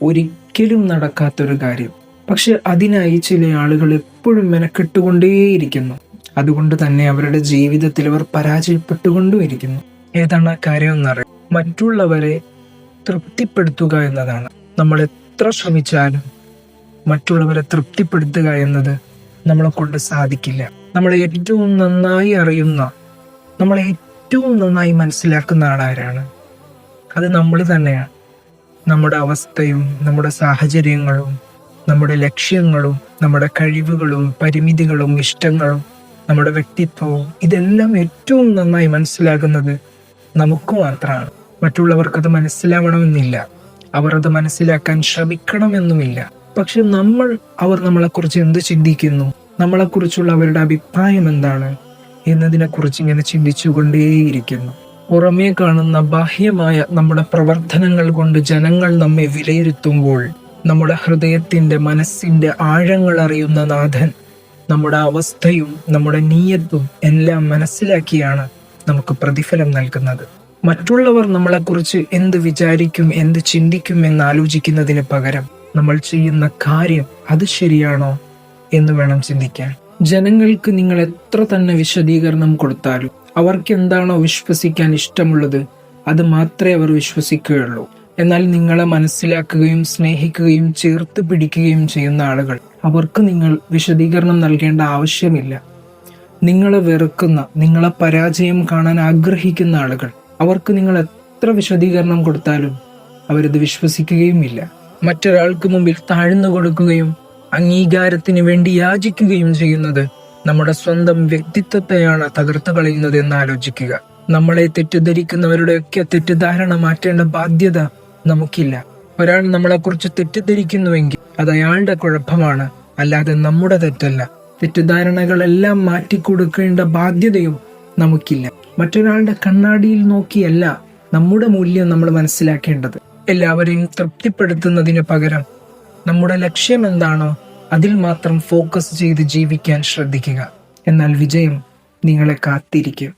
ഒരിക്കലും നടക്കാത്തൊരു കാര്യം. പക്ഷെ അതിനായി ചില ആളുകൾ എപ്പോഴും മെനക്കെട്ടുകൊണ്ടേയിരിക്കുന്നു. അതുകൊണ്ട് തന്നെ അവരുടെ ജീവിതത്തിൽ അവർ പരാജയപ്പെട്ടുകൊണ്ടുമിരിക്കുന്നു. ഏതാണ് ആ കാര്യം എന്നറിയാം? മറ്റുള്ളവരെ തൃപ്തിപ്പെടുത്തുക എന്നതാണ്. നമ്മൾ എത്ര ശ്രമിച്ചാലും മറ്റുള്ളവരെ തൃപ്തിപ്പെടുത്തുക എന്നത് നമ്മളെ കൊണ്ട് സാധിക്കില്ല. നമ്മളെ ഏറ്റവും നന്നായി അറിയുന്ന, നമ്മളെ ഏറ്റവും നന്നായി മനസ്സിലാക്കുന്ന ആളാരാണ്? അത് നമ്മൾ തന്നെയാണ്. നമ്മുടെ അവസ്ഥയും നമ്മുടെ സാഹചര്യങ്ങളും നമ്മുടെ ലക്ഷ്യങ്ങളും നമ്മുടെ കഴിവുകളും പരിമിതികളും ഇഷ്ടങ്ങളും നമ്മുടെ വ്യക്തിത്വവും ഇതെല്ലാം ഏറ്റവും നന്നായി മനസ്സിലാക്കുന്നത് നമുക്ക് മാത്രമാണ്. മറ്റുള്ളവർക്കത് മനസ്സിലാവണമെന്നില്ല, അവർ അത് മനസ്സിലാക്കാൻ ശ്രമിക്കണമെന്നുമില്ല. പക്ഷെ അവർ നമ്മളെക്കുറിച്ച് എന്ത് ചിന്തിക്കുന്നു, നമ്മളെക്കുറിച്ചുള്ള അവരുടെ അഭിപ്രായം എന്താണ് എന്നതിനെക്കുറിച്ച് ഇങ്ങനെ ചിന്തിച്ചുകൊണ്ടേയിരിക്കുന്നു. പുറമേ കാണുന്ന ബാഹ്യമായ നമ്മുടെ പ്രവർത്തനങ്ങൾ കൊണ്ട് ജനങ്ങൾ നമ്മെ വിലയിരുത്തുമ്പോൾ നമ്മുടെ ഹൃദയത്തിന്റെ മനസ്സിന്റെ ആഴങ്ങൾ അറിയുന്ന നാഥൻ നമ്മുടെ അവസ്ഥയും നമ്മുടെ നീയത്തും എല്ലാം മനസ്സിലാക്കിയാണ് നമുക്ക് പ്രതിഫലം നൽകുന്നത്. മറ്റുള്ളവർ നമ്മളെക്കുറിച്ച് എന്ത് വിചാരിക്കും, എന്ത് ചിന്തിക്കും എന്ന് ആലോചിക്കുന്നതിന് പകരം നമ്മൾ ചെയ്യുന്ന കാര്യം അത് ശരിയാണോ എന്ന് വേണം ചിന്തിക്കാൻ. ജനങ്ങൾക്ക് നിങ്ങൾ എത്ര തന്നെ വിശദീകരണം കൊടുത്താലും അവർക്ക് എന്താണോ വിശ്വസിക്കാൻ ഇഷ്ടമുള്ളത് അത് മാത്രമേ അവർ വിശ്വസിക്കുകയുള്ളൂ. എന്നാൽ നിങ്ങളെ മനസ്സിലാക്കുകയും സ്നേഹിക്കുകയും ചേർത്ത് പിടിക്കുകയും ചെയ്യുന്ന ആളുകൾ, അവർക്ക് നിങ്ങൾ വിശദീകരണം നൽകേണ്ട ആവശ്യമില്ല. നിങ്ങളെ വെറുക്കുന്ന, നിങ്ങളെ പരാജയം കാണാൻ ആഗ്രഹിക്കുന്ന ആളുകൾ, അവർക്ക് നിങ്ങൾ എത്ര വിശദീകരണം കൊടുത്താലും അവരത് വിശ്വസിക്കുകയുമില്ല. മറ്റൊരാൾക്ക് മുമ്പിൽ താഴ്ന്നു കൊടുക്കുകയും അംഗീകാരത്തിന് വേണ്ടി യാചിക്കുകയും ചെയ്യുന്നത് നമ്മുടെ സ്വന്തം വ്യക്തിത്വത്തെയാണ് തകർത്തു കളയുന്നത് എന്ന് ആലോചിക്കുക. നമ്മളെ തെറ്റിദ്ധരിക്കുന്നവരുടെയൊക്കെ തെറ്റിദ്ധാരണ മാറ്റേണ്ട ബാധ്യത നമുക്കില്ല. ഒരാൾ നമ്മളെക്കുറിച്ച് തെറ്റിദ്ധരിക്കുന്നുവെങ്കിൽ അത് അയാളുടെ കുഴപ്പമാണ്, അല്ലാതെ നമ്മുടെ തെറ്റല്ല. തെറ്റിദ്ധാരണകളെല്ലാം മാറ്റിക്കൊടുക്കേണ്ട ബാധ്യതയും നമുക്കില്ല. മറ്റൊരാളുടെ കണ്ണാടിയിൽ നോക്കിയല്ല നമ്മുടെ മൂല്യം നമ്മൾ മനസ്സിലാക്കേണ്ടത്. എല്ലാവരെയും തൃപ്തിപ്പെടുത്തുന്നതിന് പകരം നമ്മുടെ ലക്ഷ്യം എന്താണോ അതിൽ മാത്രം ഫോക്കസ് ചെയ്ത് ജീവിക്കാൻ ശ്രദ്ധിക്കുക. എന്നാൽ വിജയം നിങ്ങളെ കാത്തിരിക്കും.